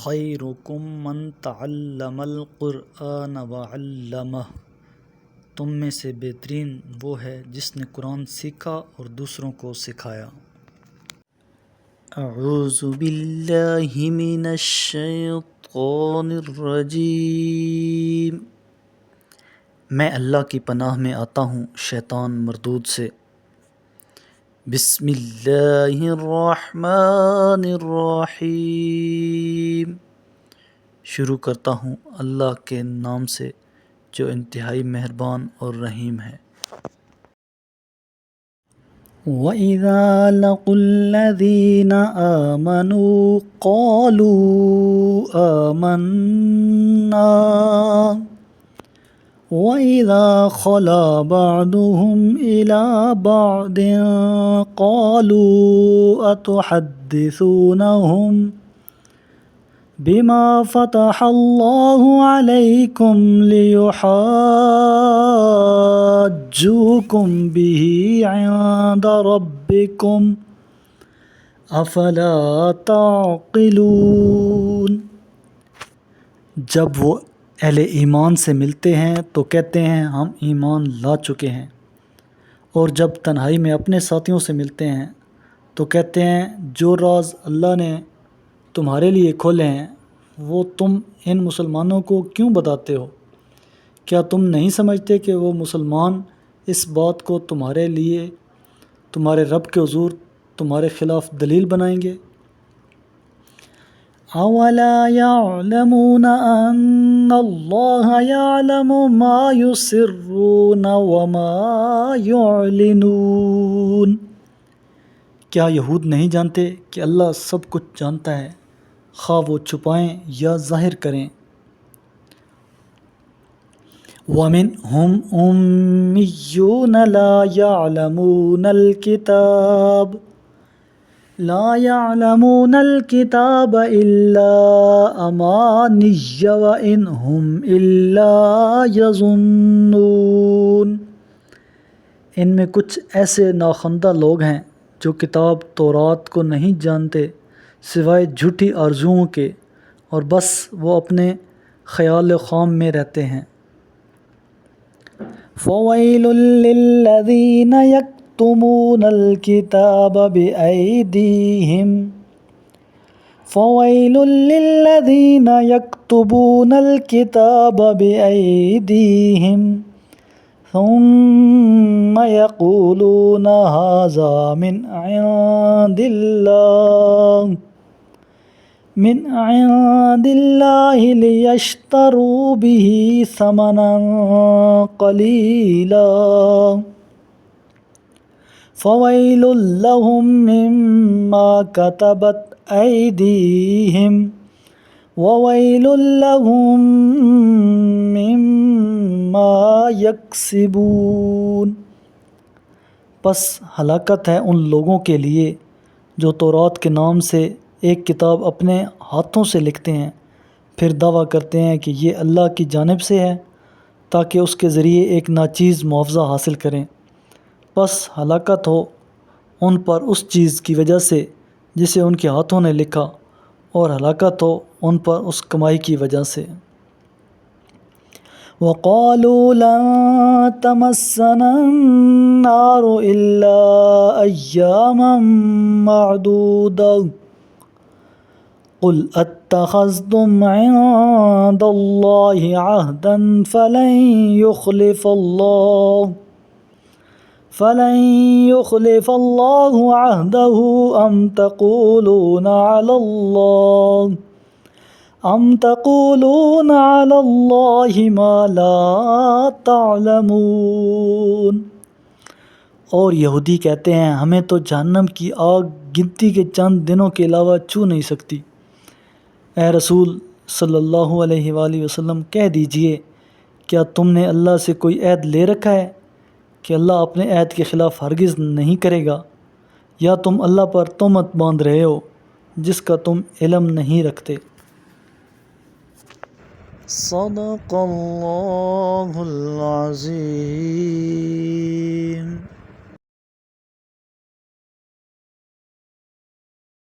خیرکم من تعلم القرآن وعلمہ، تم میں سے بہترین وہ ہے جس نے قرآن سیکھا اور دوسروں کو سکھایا۔ اعوذ باللہ من الشیطان الرجیم، میں اللہ کی پناہ میں آتا ہوں شیطان مردود سے۔ بسم اللہ الرحمن الرحیم، شروع کرتا ہوں اللہ کے نام سے جو انتہائی مہربان اور رحیم ہے۔ وَإِذَا لَقُوا الَّذِينَ آمَنُوا قَالُوا آمَنَّا وَإِذَا خَلَا بَعْضُهُمْ إِلَى بَعْضٍ قَالُوا أَتُحَدِّثُونَهُم بِمَا فَتَحَ اللَّهُ عَلَيْكُمْ لِيُحَاجُّوكُم بِهِ عِندَ رَبِّكُمْ أَفَلَا تَعْقِلُونَ۔ جب وہ اہل ایمان سے ملتے ہیں تو کہتے ہیں ہم ایمان لا چکے ہیں، اور جب تنہائی میں اپنے ساتھیوں سے ملتے ہیں تو کہتے ہیں جو راز اللہ نے تمہارے لیے کھولے ہیں وہ تم ان مسلمانوں کو کیوں بتاتے ہو؟ کیا تم نہیں سمجھتے کہ وہ مسلمان اس بات کو تمہارے لیے تمہارے رب کے حضور تمہارے خلاف دلیل بنائیں گے؟ اولا يعلمون ان اللہ يعلم ما يسرون وما يعلنون، کیا یہود نہیں جانتے کہ اللہ سب کچھ جانتا ہے، خواہ وہ چھپائیں یا ظاہر کریں؟ وَمِنْهُمْ أُمِّيُّونَ لَا يَعْلَمُونَ الْكِتَابَ إِلَّا أَمَانِيَّ وَإِنْ هُمْ إِلَّا يَظُنُّونَ۔ ان میں کچھ ایسے ناخواندہ لوگ ہیں جو کتاب تورات کو نہیں جانتے سوائے جھوٹی آرزوؤں کے، اور بس وہ اپنے خیال خام میں رہتے ہیں۔ فَوَيْلٌ لِّلَّذِينَ يَكْتُمُونَ الْكِتَابَ بِأَيْدِيهِمْ ثُمَّ يَقُولُونَ هَٰذَا مِنْ عِندِ اللَّهِ لِيَشْتَرُوا بِهِ ثَمَنًا قَلِيلًا فَوَيْلٌ لَّهُم مِّمَّا كَتَبَتْ أَيْدِيهِمْ وَوَيْلٌ لَّهُم مِّمَّا يَكْسِبُونَ۔ پس ہلاکت ہے ان لوگوں کے لیے جو تورات کے نام سے ایک کتاب اپنے ہاتھوں سے لکھتے ہیں، پھر دعویٰ کرتے ہیں کہ یہ اللہ کی جانب سے ہے تاکہ اس کے ذریعے ایک ناچیز معاوضہ حاصل کریں۔ پس ہلاکت ہو ان پر اس چیز کی وجہ سے جسے ان کے ہاتھوں نے لکھا، اور ہلاکت ہو ان پر اس کمائی کی وجہ سے۔ وَقَالُوا لَن تَمَسَّنَا النَّارُ إِلَّا أَيَّامًا مَّعْدُودَةً قُلْ أَتَّخَذْتُمْ عِندَ اللَّهِ عَهْدًا فَلَن يُخْلِفَ اللَّهُ عَهْدَهُ أَمْ تَقُولُونَ عَلَى اللَّهِ مَا لَا تَعْلَمُونَ۔ اور یہودی کہتے ہیں ہمیں تو جہنم کی آگ گنتی کے چند دنوں کے علاوہ چھو نہیں سکتی۔ اے رسول صلی اللہ علیہ وآلہ وسلم، کہہ دیجئے کیا تم نے اللہ سے کوئی عہد لے رکھا ہے کہ اللہ اپنے عہد کے خلاف ہرگز نہیں کرے گا، یا تم اللہ پر تہمت باندھ رہے ہو جس کا تم علم نہیں رکھتے؟ صدق اللہ العظیم۔